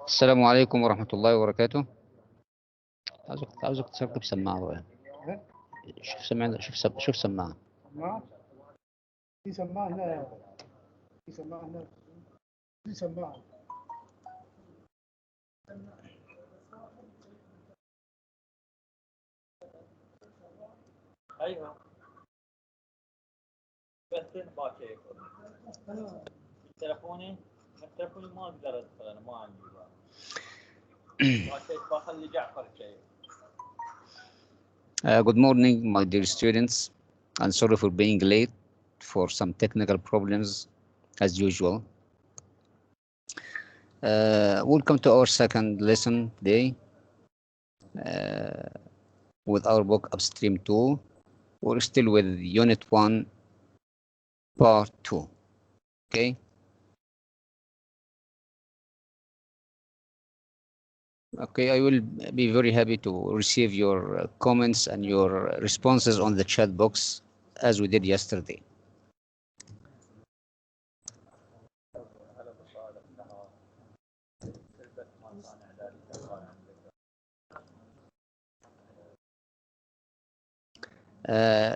السلام عليكم ورحمة الله وبركاته. عاوزك تركب سماعة بقى. شوف سماعة، شوف سماعة. في سماعة هنا، في سماعة هنا، في سماعة. ايوه بس باكر تلفوني ما اقدر ادخل، انا ما عندي باكر، بخلي جعفر شيء. Good morning, my dear students, and sorry for being late for some technical problems as usual. Welcome to our second lesson today with our book Upstream 2. We're still with Unit 1, Part 2. Okay. Okay, I will be very happy to receive your comments and your responses on the chat box as we did yesterday.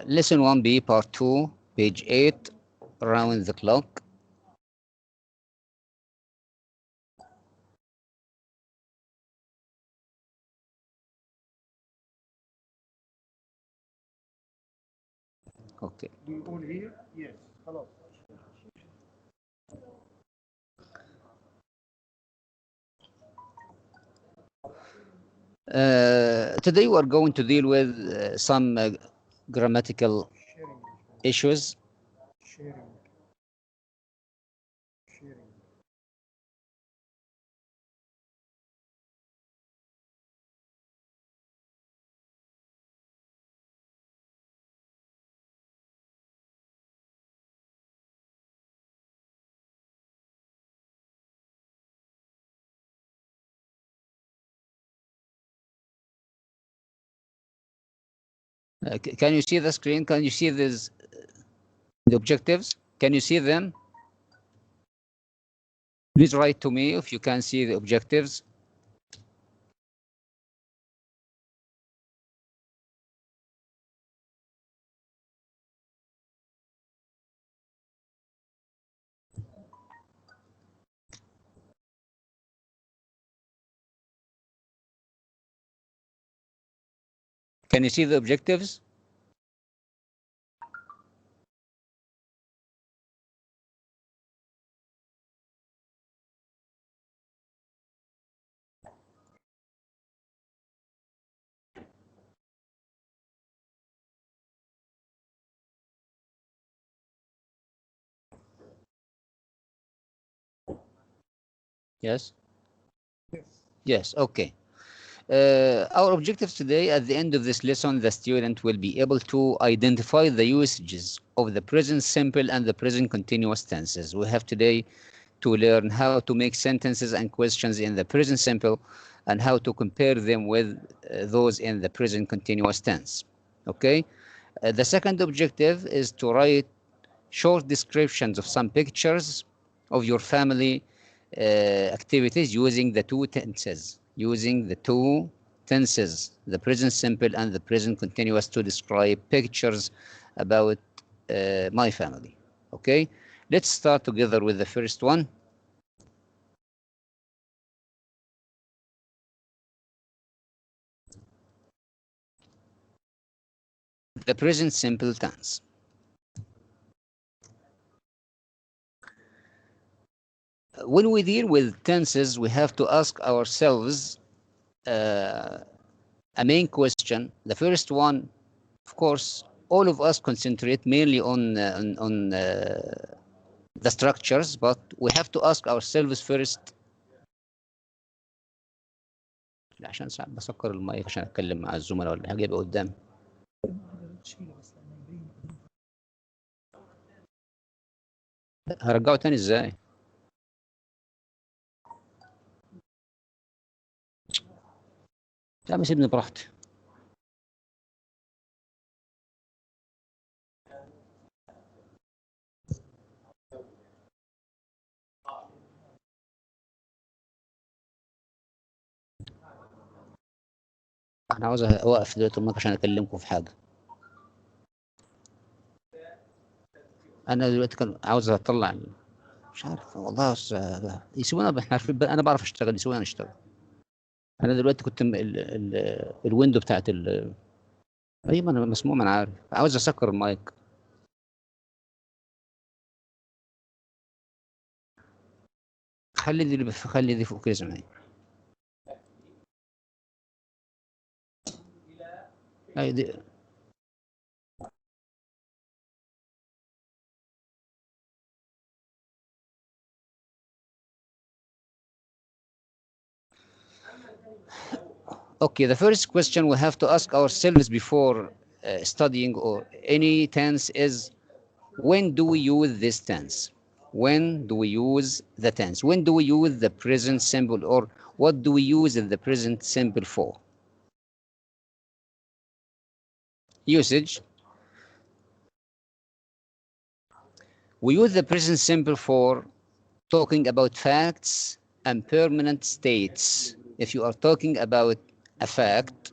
Lesson 1B, Part 2, page 8, Round the Clock. Okay. Do you all hear? Yes. Hello. Today we are going to deal with some grammatical issues. Sharing. Can you see the screen? Can you see the objectives? Can you see them? Please write to me if you can see the objectives. Can you see the objectives? Yes? Yes. Yes, okay. Our objectives today, at the end of this lesson, the student will be able to identify the usages of the present simple and the present continuous tenses. We have today to learn how to make sentences and questions in the present simple and how to compare them with those in the present continuous tense. Okay? The second objective is to write short descriptions of some pictures of your family activities using the two tenses, the present simple and the present continuous, to describe pictures about my family. Okay, let's start together with the first one. The present simple tense. When we deal with tenses, we have to ask ourselves a main question. The first one, of course, all of us concentrate mainly on the structures, but we have to ask ourselves first. عشان ساعات بسكر المايك عشان اتكلم مع الزملاء ولا حاجه يبقى قدامي. هرجعه تاني ازاي؟ لا سيبني براحتي. انا عاوز اوقف دلوقتي المايك عشان اكلمكم في حاجه. انا دلوقتي كان عاوز اطلع مش عارف والله يسيبونا، احنا عارفين انا بعرف اشتغل، يسيبونا انا اشتغل. انا دلوقتي كنت الويندو بتاعت ايوه ما انا مسموع، ما انا عارف، عاوز اسكر المايك. خلي دي فوق كده زي ما هي. أي دي. Okay, the first question we have to ask ourselves before studying or any tense is, when do we use this tense? When do we use the tense? When do we use the present simple, or what do we use the present simple for? Usage. We use the present simple for talking about facts and permanent states. If you are talking about a fact,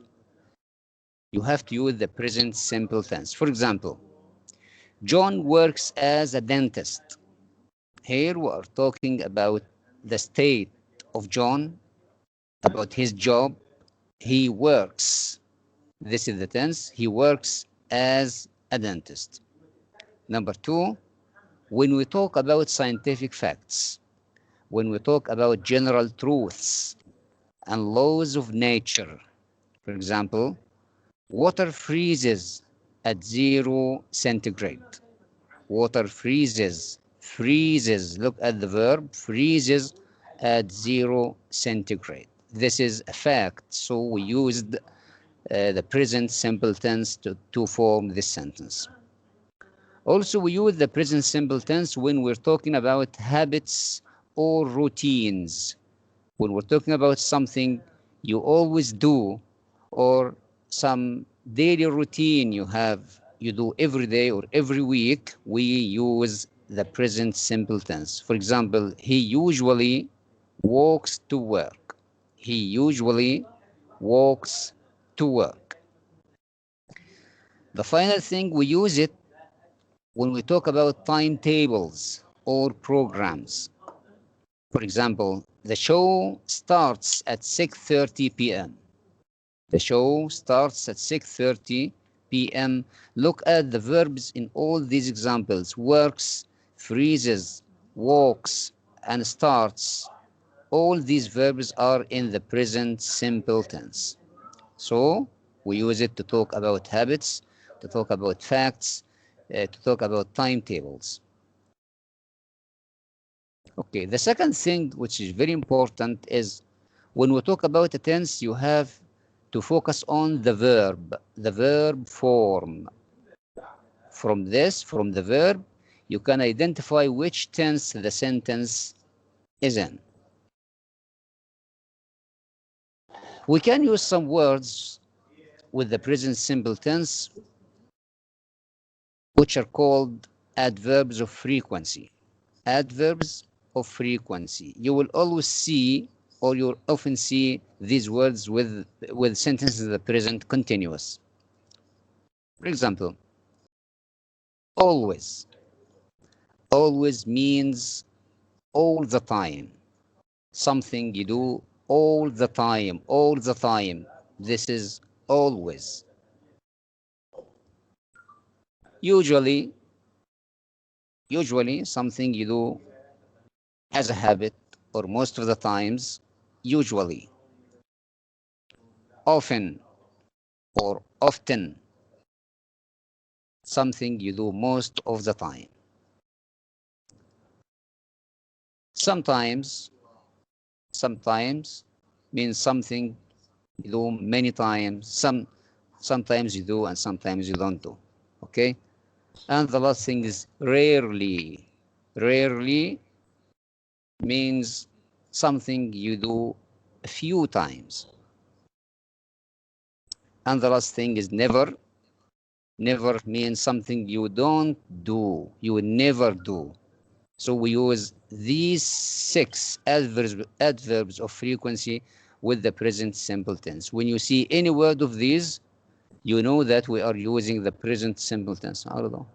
you have to use the present simple tense. For example, John works as a dentist. Here we are talking about the state of John, about his job. He works. This is the tense. He works as a dentist. Number two, when we talk about scientific facts, when we talk about general truths and laws of nature, for example, water freezes at 0 centigrade. Water freezes. Freezes. Look at the verb. Freezes at 0 centigrade. This is a fact. So we used the present simple tense to form this sentence. Also, we use the present simple tense when we're talking about habits or routines. When we're talking about something you always do, or some daily routine you do every day or every week, we use the present simple tense. For example, he usually walks to work. He usually walks to work. The final thing, we use it when we talk about timetables or programs. For example, the show starts at 6:30 p.m. The show starts at 6:30 p.m. Look at the verbs in all these examples: works, freezes, walks, and starts. All these verbs are in the present simple tense. So we use it to talk about habits, to talk about facts, to talk about timetables. Okay, the second thing which is very important is when we talk about a tense, you have to focus on the verb form. From the verb, you can identify which tense the sentence is in. We can use some words with the present simple tense which are called adverbs of frequency. Adverbs of frequency. You will always see, or you'll often see these words with sentences in the present continuous. For example, always. Always means all the time. Something you do all the time, all the time. This is always. Usually something you do as a habit or most of the times, usually. Often or often, something you do most of the time. Sometimes means something you do many times. Sometimes you do and sometimes you don't do. Okay? And the last thing is rarely. Rarely means something you do a few times. And the last thing is never. Never means something you don't do. You will never do. So we use these 6 adverbs of frequency with the present simple tense. When you see any word of these, you know that we are using the present simple tense. عرضه.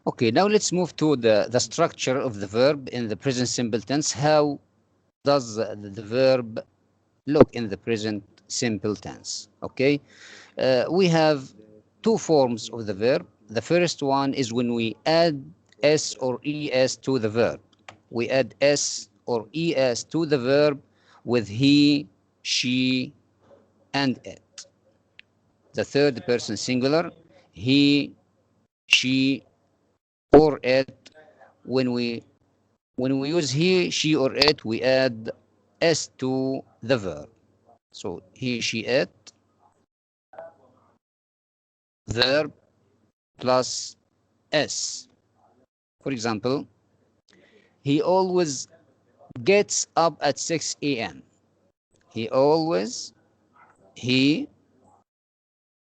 Okay, now let's move to the structure of the verb in the present simple tense. How does the verb look in the present simple tense? Okay, we have two forms of the verb. The first one is when we add s or es to the verb. We add s or es to the verb with he, she, and it. The third person singular, he, she, or it. When we use he, she, or it, we add s to the verb. So he, she, it, verb plus s. For example, he always gets up at 6 a.m. He always, he,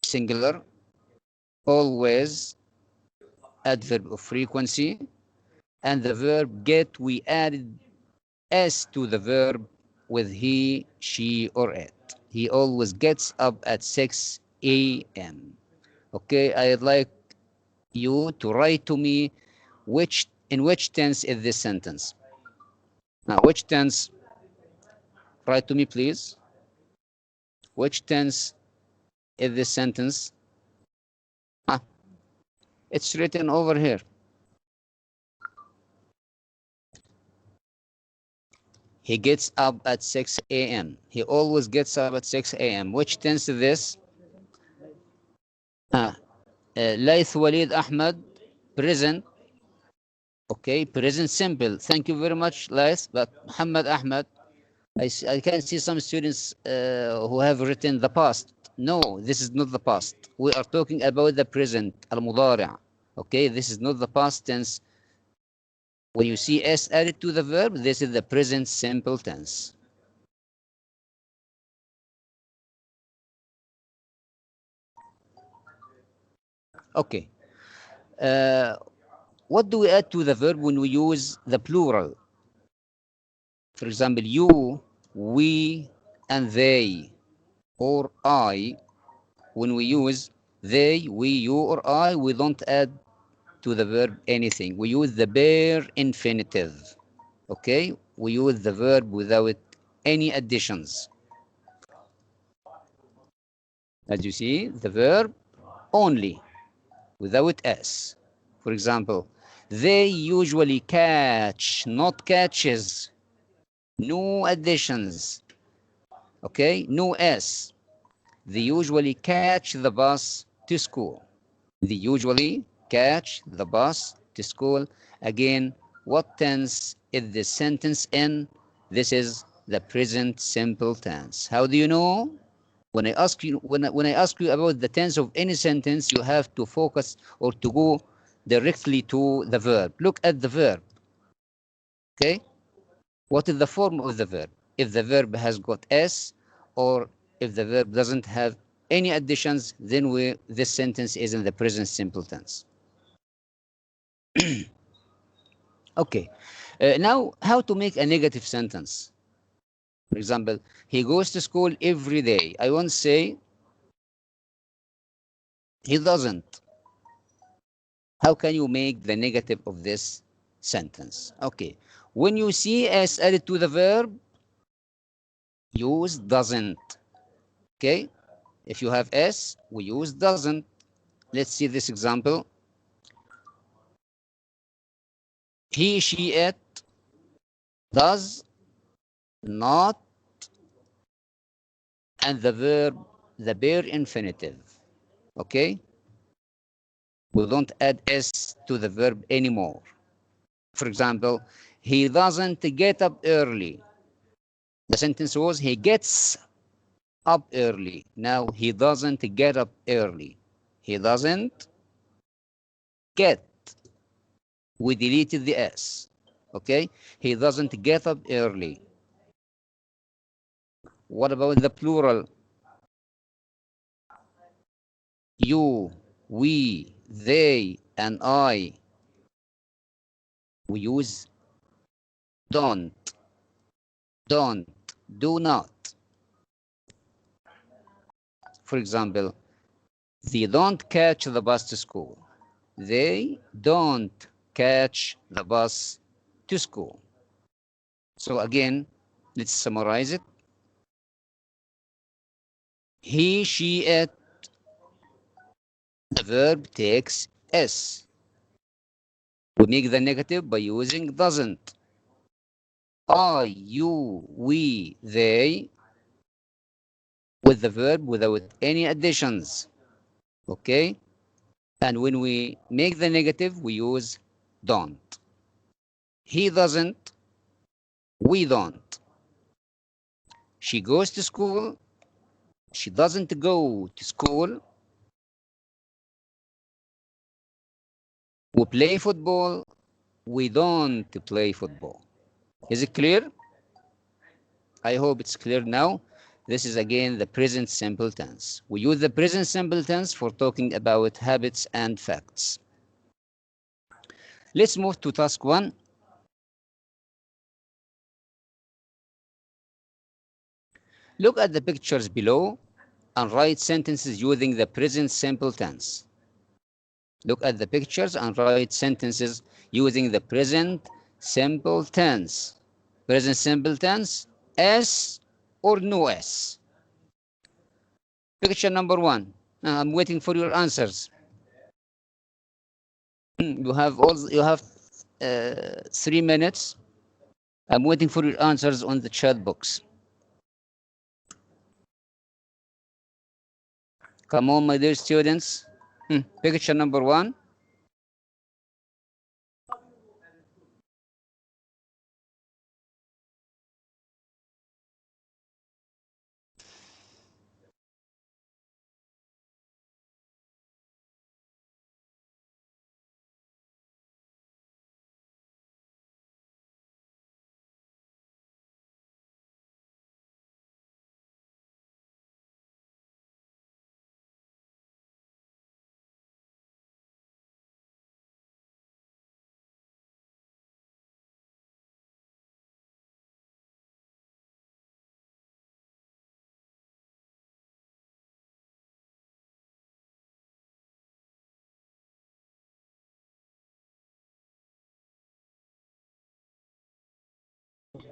singular, always, adverb of frequency, and the verb get, we added s to the verb with he, she, or it. He always gets up at 6 a.m. Okay, I'd like you to write to me in which tense is this sentence. Now, which tense? Write to me, please. Which tense is this sentence? Ah, it's written over here. He gets up at 6 a.m. He always gets up at 6 a.m. Which tense is this? Laith Walid Ahmed, present. Okay, present simple. Thank you very much, Laith. But Muhammad Ahmed, I can see some students who have written the past. No, this is not the past. We are talking about the present, al-mudari'. Okay, this is not the past tense. When you see s added to the verb, this is the present simple tense. Okay. What do we add to the verb when we use the plural? For example, you, we, and they, or I. When we use they, we, you, or I, we don't add to the verb anything. We use the bare infinitive. Okay? We use the verb without any additions. As you see, the verb only, without s. For example, they usually catch, not catches. No additions. Okay? No s. They usually catch the bus to school. They usually catch the bus to school. Again, what tense is this sentence in? This is the present simple tense. How do you know? When I ask you when I ask you about the tense of any sentence, you have to focus or to go directly to the verb. Look at the verb. Okay? What is the form of the verb? If the verb has got s, or if the verb doesn't have any additions, then this sentence is in the present simple tense. Okay. Now, how to make a negative sentence? For example, he goes to school every day. I won't say he doesn't. How can you make the negative of this sentence? Okay. When you see s added to the verb, use doesn't. Okay. If you have s, we use doesn't. Let's see this example. he, she, it, does, not, and the verb, the bare infinitive. Okay? We don't add s to the verb anymore. For example, he doesn't get up early. The sentence was he gets up early. Now he doesn't get up early. He doesn't get. We deleted the s. Okay? He doesn't get up early. What about the plural? You, we, they, and I. We use don't, do not. For example, they don't catch the bus to school. They don't catch the bus to school. So again, let's summarize it. He, she, it. The verb takes s. We make the negative by using doesn't. I, you, we, they, with the verb without any additions. Okay? And when we make the negative, we use don't. He doesn't. We don't. She goes to school. She doesn't go to school. We play football. We don't play football. Is it clear? I hope it's clear now. This is again the present simple tense. We use the present simple tense for talking about habits and facts. Let's move to task 1. Look at the pictures below and write sentences using the present simple tense. Look at the pictures and write sentences using the present simple tense. Present simple tense, S or no S. Picture number 1. I'm waiting for your answers. You have 3 minutes. I'm waiting for your answers on the chat box. Come on, my dear students. Picture number 1.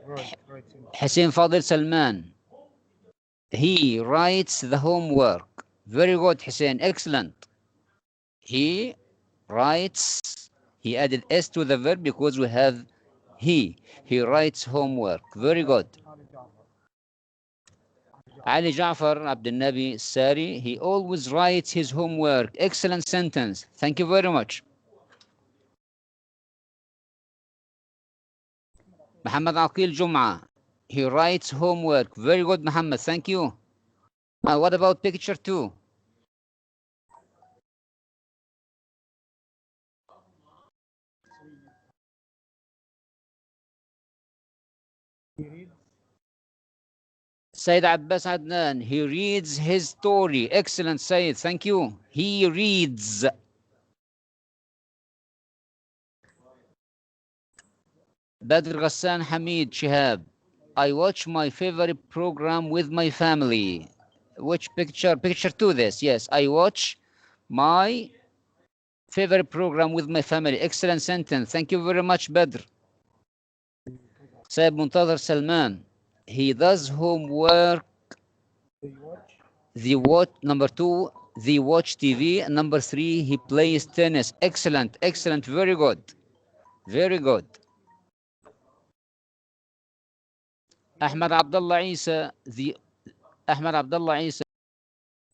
Right. Hussein Fadil Salman. He writes the homework. Very good, Hussein. Excellent. He writes. He added S to the verb because we have he. He writes homework. Very good. Ali Jafar Abdul Nabi Sari. He always writes his homework. Excellent sentence. Thank you very much. Muhammad Aqil Jum'a. He writes homework. Very good, Muhammad. Thank you. What about picture 2? Said Abbas Adnan, he reads his story. Excellent, Said. Thank you. He reads. Badr Ghassan Hamid Shihab. I watch my favorite program with my family. Which picture? Picture 2 this. Yes, I watch my favorite program with my family. Excellent sentence. Thank you very much, Badr. Said Muntazir Salman. He does homework. Number 2, they watch TV. Number 3, he plays tennis. Excellent, excellent, very good. Very good. Ahmad Abdullah Isa, Ahmad Abdullah Isa,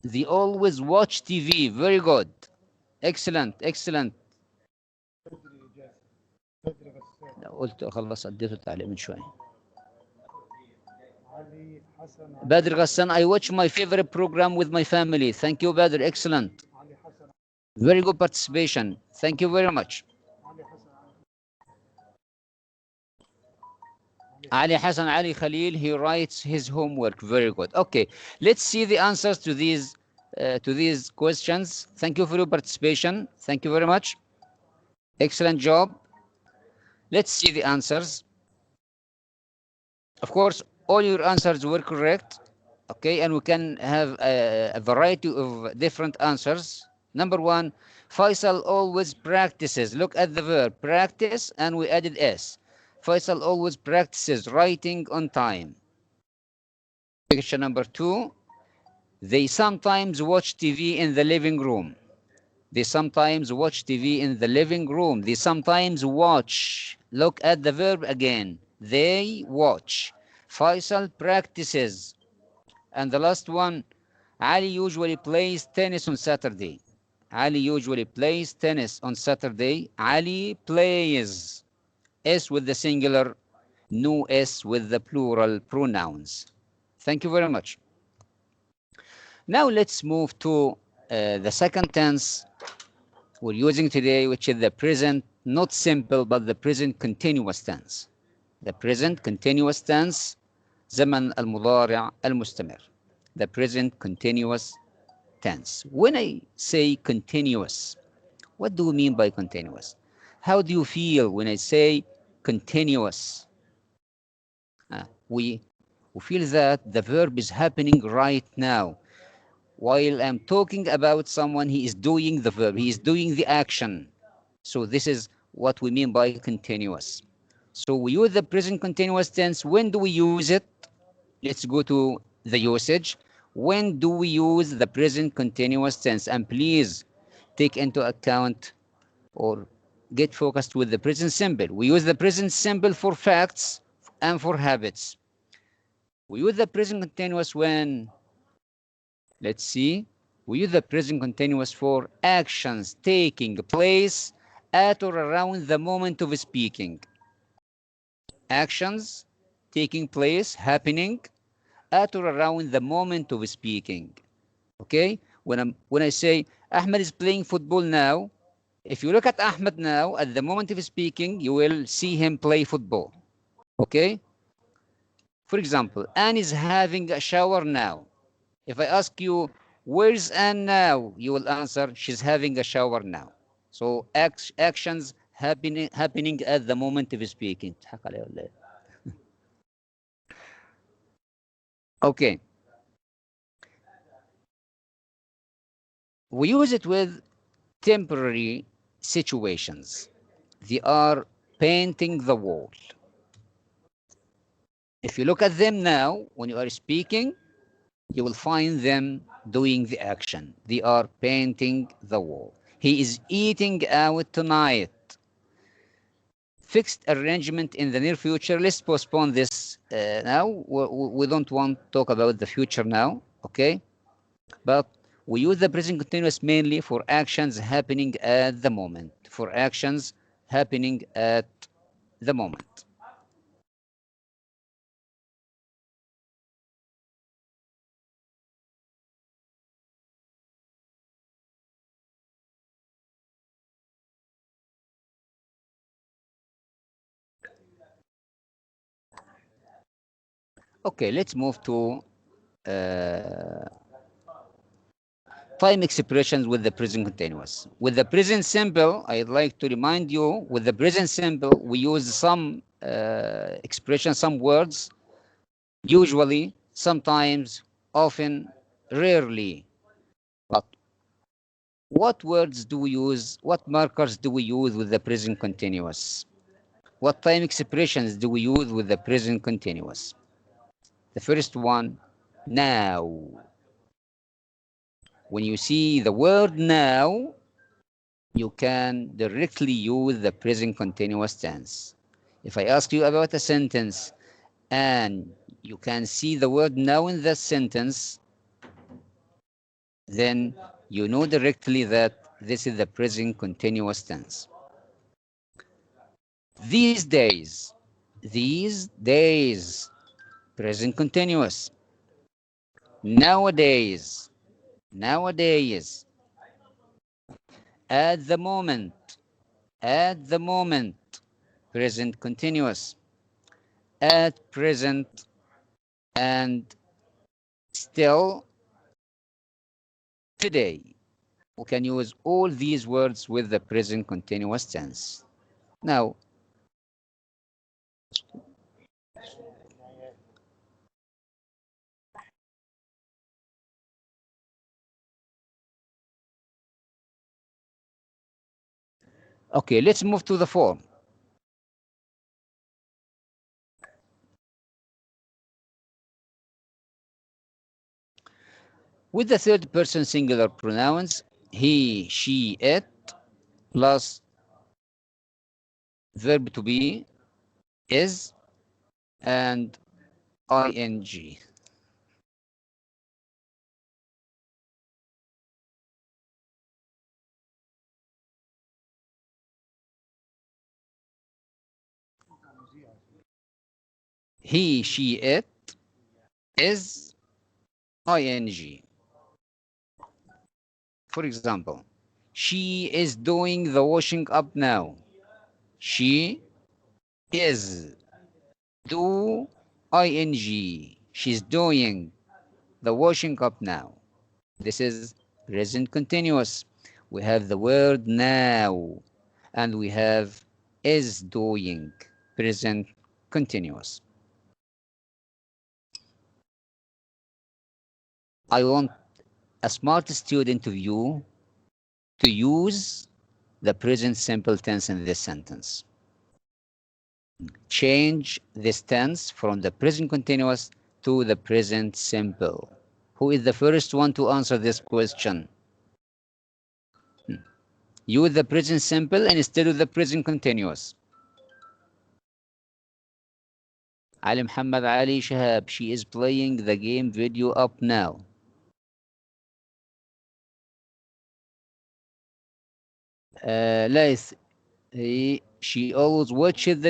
they always watch TV. Very good. Excellent, excellent. بدري جاسم. بدري غسان. قلت خلص اديته تعليق من شوي. علي حسن. Badr Ghassan, I watch my favorite program with my family. Thank you, Badr. Excellent. علي حسن. Very good participation. Thank you very much. علي حسن. Ali Hassan Ali Khalil, he writes his homework. Very good. Okay, let's see the answers to these questions. Thank you for your participation. Thank you very much. Excellent job. Let's see the answers. Of course, all your answers were correct. Okay, and we can have a variety of different answers. Number one, Faisal always practices. Look at the verb practice, and we added S. Faisal always practices writing on time. Question number two, they sometimes watch TV in the living room. They sometimes watch TV in the living room. They sometimes watch. Look at the verb again. They watch. Faisal practices. And the last one, Ali usually plays tennis on Saturday. Ali usually plays tennis on Saturday. Ali plays. S with the singular, no S with the plural pronouns. Thank you very much. Now let's move to the second tense we're using today, which is the present, not simple, but the present continuous tense. The present continuous tense, زمن المضارع المستمر. The present continuous tense. When I say continuous, what do we mean by continuous? How do you feel when I say continuous? We feel that the verb is happening right now. While I'm talking about someone, he is doing the verb, he is doing the action. So this is what we mean by continuous. So we use the present continuous tense. When do we use it? Let's go to the usage. When do we use the present continuous tense? And please take into account or get focused with the present simple. We use the present simple for facts and for habits. We use the present continuous when, let's see, we use the present continuous for actions taking place at or around the moment of speaking. Actions taking place, happening at or around the moment of speaking. Okay? When I say Ahmed is playing football now, if you look at Ahmed now, at the moment of speaking, you will see him play football. Okay? For example, Anne is having a shower now. If I ask you, where's Anne now? You will answer, she's having a shower now. So actions happening at the moment of speaking. Okay. We use it with temporary situations. They are painting the wall. If you look at them now, when you are speaking, you will find them doing the action. They are painting the wall. He is eating out tonight. Fixed arrangement in the near future. Let's postpone this now. We don't want to talk about the future now, okay? But we use the present continuous mainly for actions happening at the moment. For actions happening at the moment. Okay, let's move to time expressions with the present continuous. With the present simple, I'd like to remind you, with the present simple, we use some expressions, some words, usually, sometimes, often, rarely. But what words do we use? What markers do we use with the present continuous? What time expressions do we use with the present continuous? The first one, now. When you see the word now, you can directly use the present continuous tense. If I ask you about a sentence and you can see the word now in that sentence, then you know directly that this is the present continuous tense. These days, present continuous. Nowadays, nowadays. At the moment, present continuous. At present, and still today. We can use all these words with the present continuous tense. Now, okay, let's move to the form. With the third person singular pronouns, he, she, it, plus verb to be, is, and ing. He, she, it, is, ing. For example, she is doing the washing up now. She is, do, ing. She's doing the washing up now. This is present continuous. We have the word now, and we have is doing, present continuous. I want a smart student of you to use the present simple tense in this sentence. Change this tense from the present continuous to the present simple. Who is the first one to answer this question? Use the present simple instead of the present continuous. Ali Muhammad Ali Shahab, she is playing the game video up now. Laith, she always washes,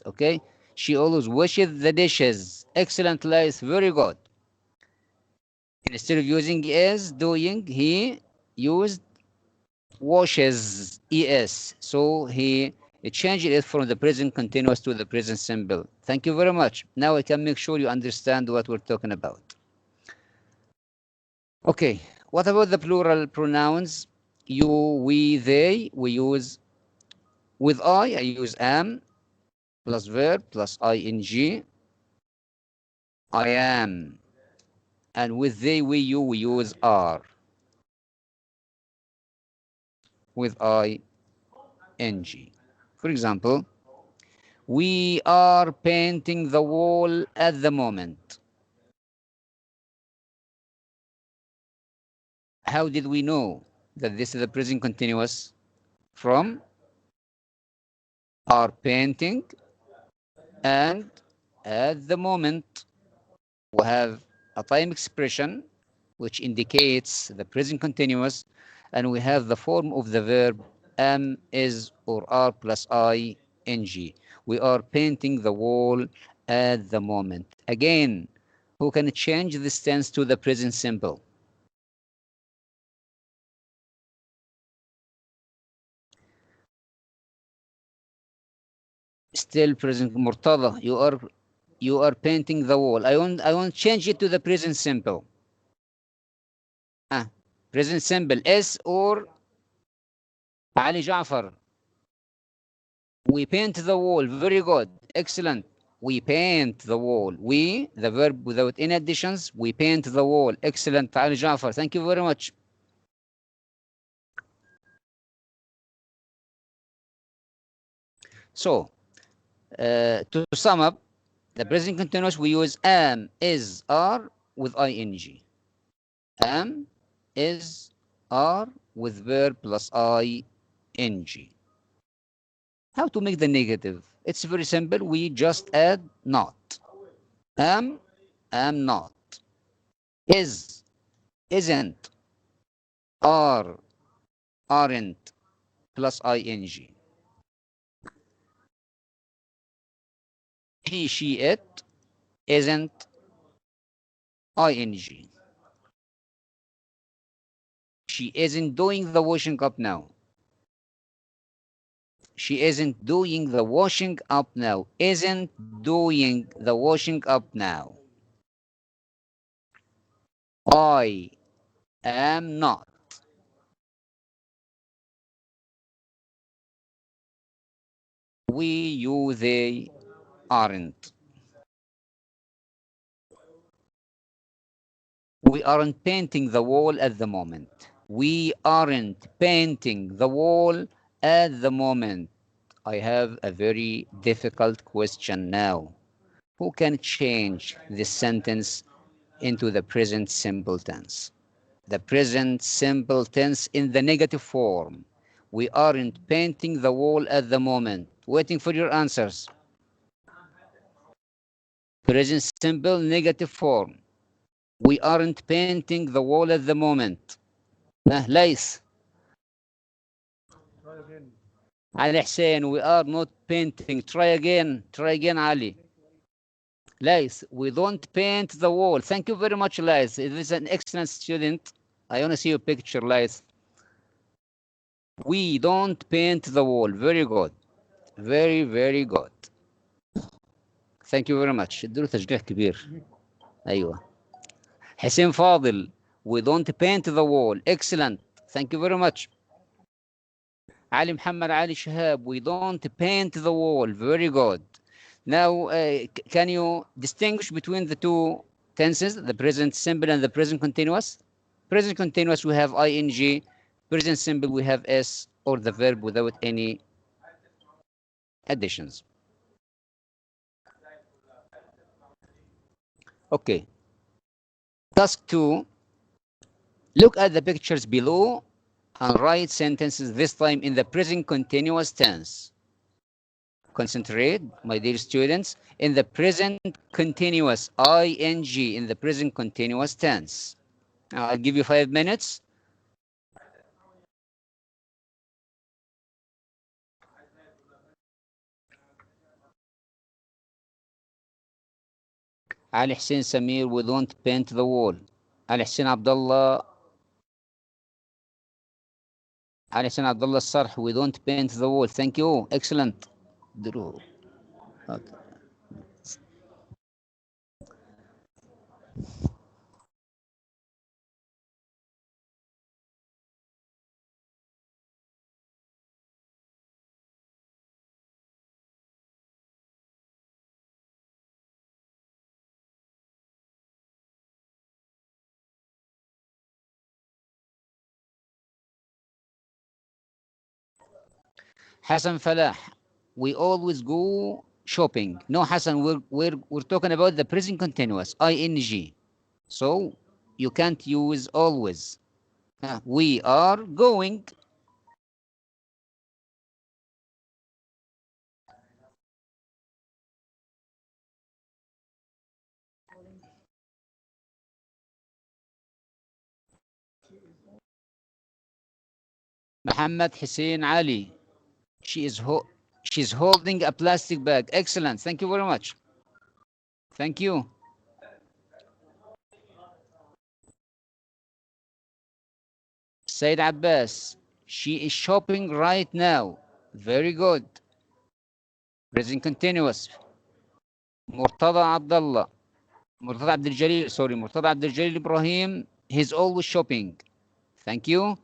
okay? She always washes the dishes. Excellent, Laith, very good. Instead of using is, doing, he used washes, es. So he changed it from the present continuous to the present simple. Thank you very much. Now I can make sure you understand what we're talking about. Okay, what about the plural pronouns? You, we, they. We use with I use am plus verb plus ing. I am. And with they, we, you, we use are with ing. For example, we are painting the wall at the moment. How did we know that this is the present continuous? From are painting, and at the moment we have a time expression which indicates the present continuous, and we have the form of the verb am, is, or are plus ing. We are painting the wall at the moment. Again, who can change this tense to the present simple? Still present. Murtada, you are painting the wall. I want to change it to the present simple. Present simple, S or Ali Jafar. We paint the wall. Very good. Excellent. We paint the wall. We, the verb without any additions, we paint the wall. Excellent, Ali Jafar. Thank you very much. So, to sum up, the present continuous, we use am, is, are with ing. Am, is, are with verb plus ing. How to make the negative? It's very simple. We just add not. Am not. Is, isn't. Are, aren't, plus ing. He, she, it, isn't, ing. She isn't doing the washing up now. She isn't doing the washing up now. Isn't doing the washing up now. I am not. We, you, they aren't. We aren't painting the wall at the moment. We aren't painting the wall at the moment. I have a very difficult question now. Who can change this sentence into the present simple tense? The present simple tense in the negative form. We aren't painting the wall at the moment. Waiting for your answers. Present simple negative form. We aren't painting the wall at the moment. ليس. Try again. Ali Hussein, we are not painting. Try again. Try again, Ali. Lais, we don't paint the wall. Thank you very much, Lais. It is an excellent student. I want to see your picture, Lais. We don't paint the wall. Very good. Very, very good. Thank you very much. ادوا تشجيع كبير. أيوة. حسين فاضل. We don't paint the wall. Excellent. Thank you very much. Ali Muhammad Ali Shahab. We don't paint the wall. Very good. Now, can you distinguish between the two tenses, the present simple and the present continuous? Present continuous, we have ing. Present simple, we have s or the verb without any additions. Okay. Task 2. Look at the pictures below and write sentences, this time in the present continuous tense. Concentrate, my dear students, in the present continuous, ing, in the present continuous tense. I'll give you 5 minutes. Ali Hussein Samir, we don't paint the wall. Ali Hussein Abdullah. Ali Hussein Abdullah Sarh, we don't paint the wall. Thank you. Excellent. Okay. Hassan Falah, we always go shopping. No, Hassan, we're talking about the present continuous, ing. So you can't use always. We are going. Muhammad Hussein Ali, she's holding a plastic bag. Excellent. Thank you very much. Thank you. Said Abbas, she is shopping right now. Very good. Present continuous. Murtada Abdullah. Murtada Abdul Jalil, sorry, Murtada Abdul Jalil Ibrahim, he's always shopping. Thank you.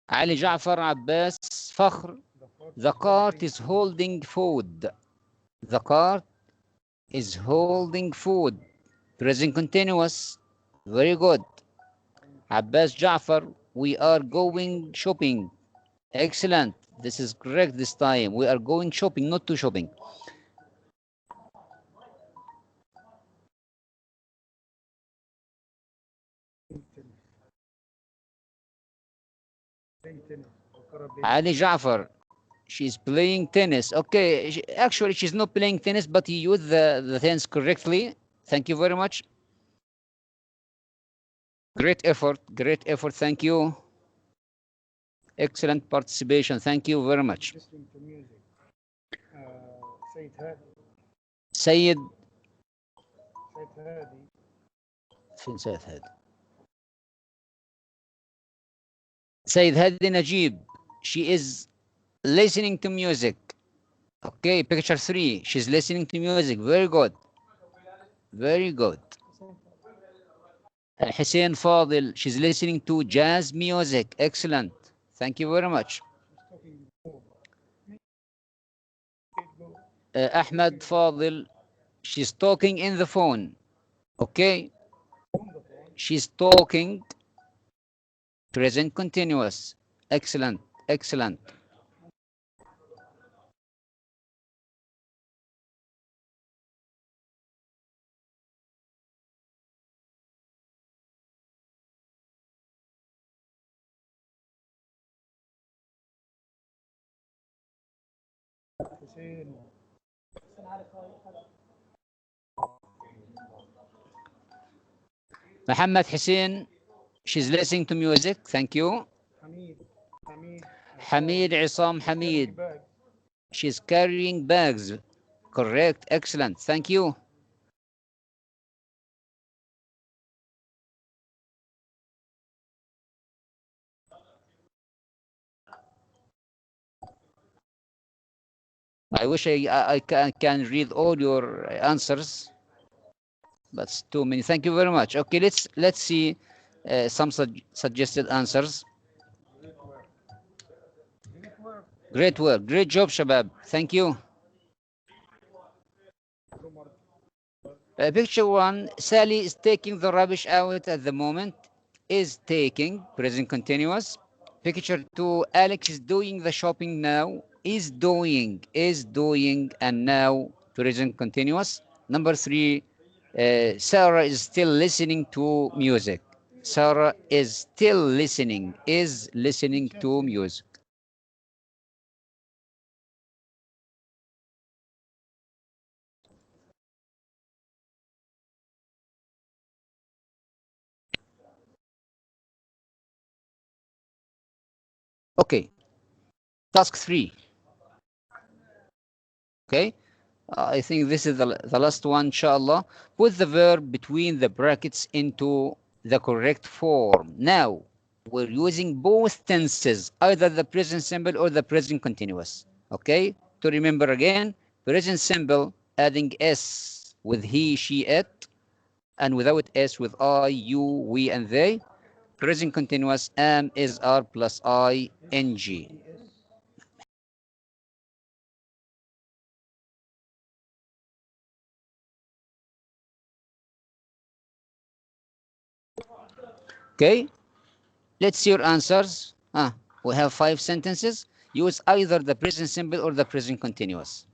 Ali Ja'far Abbas Fakhr, the cart is holding food. The cart is holding food. Present continuous. Very good. Abbas Ja'far, we are going shopping. Excellent. This is correct this time. We are going shopping, not to shopping. playing tennis. Okara playing Ali Jafar, she's playing tennis. Okay, actually, she's not playing tennis, but he used the tense correctly. Thank you very much. Great effort. Great effort. Thank you. Excellent participation. Thank you very much. listening to music. Said Hadi. سيد Said Hadi. فين سيد هادي؟ سيد هادي Najib. She is listening to music. Okay, picture 3. She's listening to music. Very good. Very good. Hussein Fadil. She's listening to jazz music. Excellent. Thank you very much. Ahmed Fadil. She's talking in the phone. Okay. She's talking. Present continuous. Excellent. Excellent. Hussein. Muhammad Hussein. She's listening to music. Thank you. Hamid. Hamid. Hamid Isam Hamid. Bag. She's carrying bags. Correct. Excellent. Thank you. I wish I can read all your answers, but it's too many. Thank you very much. Okay, let's see some suggested answers. Great work. Great work. Great work. Great job, Shabab. Thank you. Umar. Picture 1. Sally is taking the rubbish out at the moment. Is taking, present continuous. Picture 2. Alex is doing the shopping now. Is doing, and now, present continuous. Number 3. Sarah is still listening to music. Sarah is still listening, is listening to music. Okay, task 3. Okay, I think this is the last one, inshallah. Put the verb between the brackets into the correct form. Now, we're using both tenses, either the present simple or the present continuous. Okay, to remember again, present simple adding s with he, she, it, and without s with I, you, we, and they. Present continuous am, is, are plus I, N, G. Okay, let's see your answers. We have 5 sentences. Use either the present simple or the present continuous.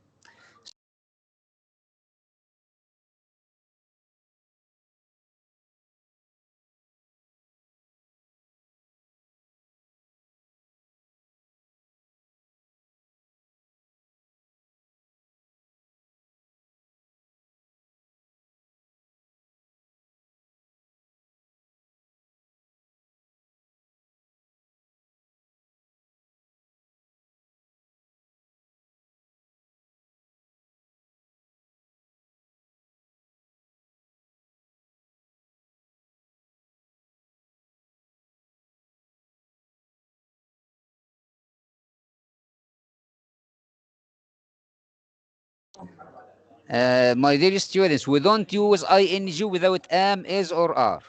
My dear students, we don't use ing without am, is, or are.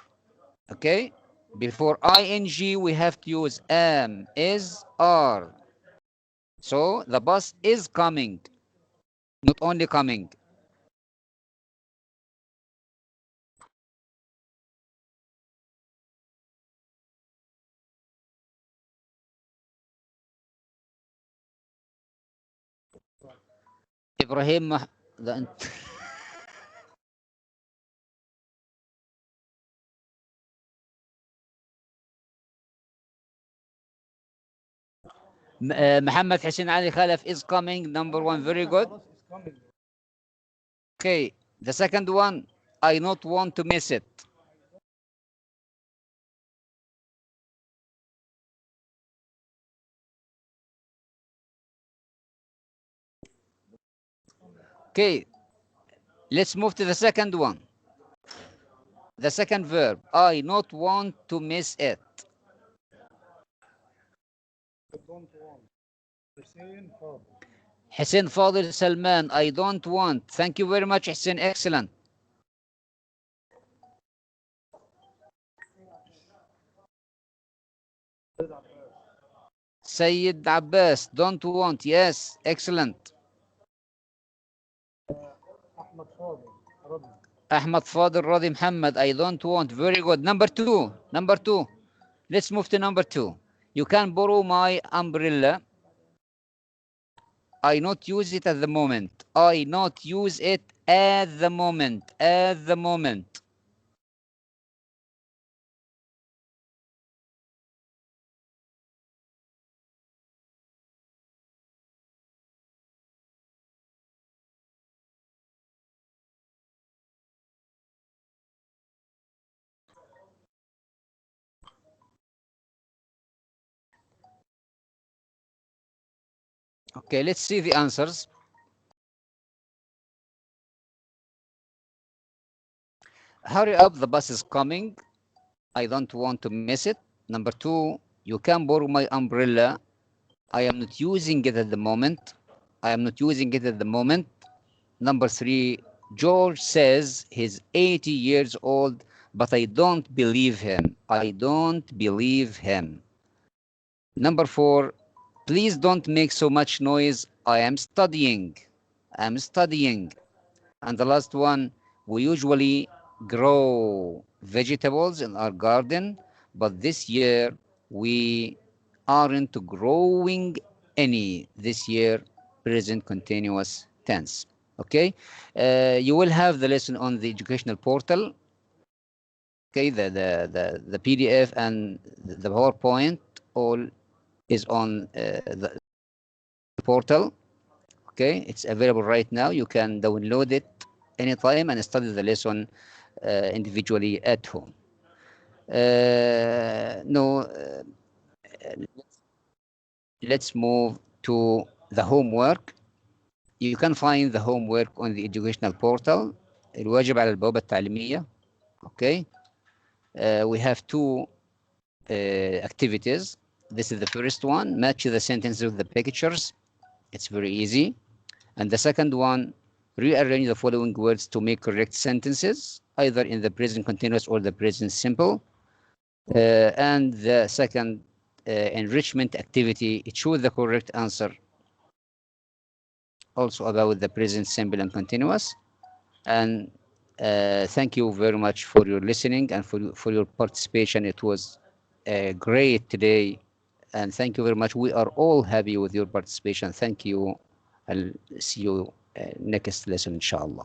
Okay? Before ing, we have to use am, is, are. So the bus is coming, not only coming. Ibrahim, the Muhammad Hussein Ali Khalaf is coming. Number one, very good. خلاص is coming. Okay, the second one, I not want to miss it. Okay, let's move to the second one. The second verb, I not want to miss it. I don't want. حسين فاضل. Hussein Fadil Salman, I don't want. Thank you very much, Hussein. Excellent. Sayyid Abbas, don't want. Yes, excellent. أحمد فاضل رضي. Ahmad Fadil Radi Muhammad, I don't want. Very good. Number two. Number two. Let's move to number two. You can borrow my umbrella. I not use it at the moment. I not use it at the moment. At the moment. Okay, let's see the answers. Hurry up, the bus is coming. I don't want to miss it. Number two, you can borrow my umbrella. I am not using it at the moment. I am not using it at the moment. Number three, George says he's 80 years old, but I don't believe him. I don't believe him. Number four, please don't make so much noise. I am studying. I'm studying. And the last one, we usually grow vegetables in our garden, but this year we aren't growing any this year, present continuous tense. Okay, you will have the lesson on the educational portal. Okay, the PDF and the PowerPoint all is on the portal. Okay, it's available right now. You can download it anytime and study the lesson individually at home. No, let's move to the homework. You can find the homework on the educational portal. الواجب على البوابة التعليمية. Okay, we have two activities. This is the first one, match the sentences with the pictures. It's very easy. And the second one, rearrange the following words to make correct sentences, either in the present continuous or the present simple. And the second enrichment activity, choose the correct answer, also about the present simple and continuous. And thank you very much for your listening and for your participation. It was great today. And thank you very much. We are all happy with your participation. Thank you. I'll see you next lesson, inshallah.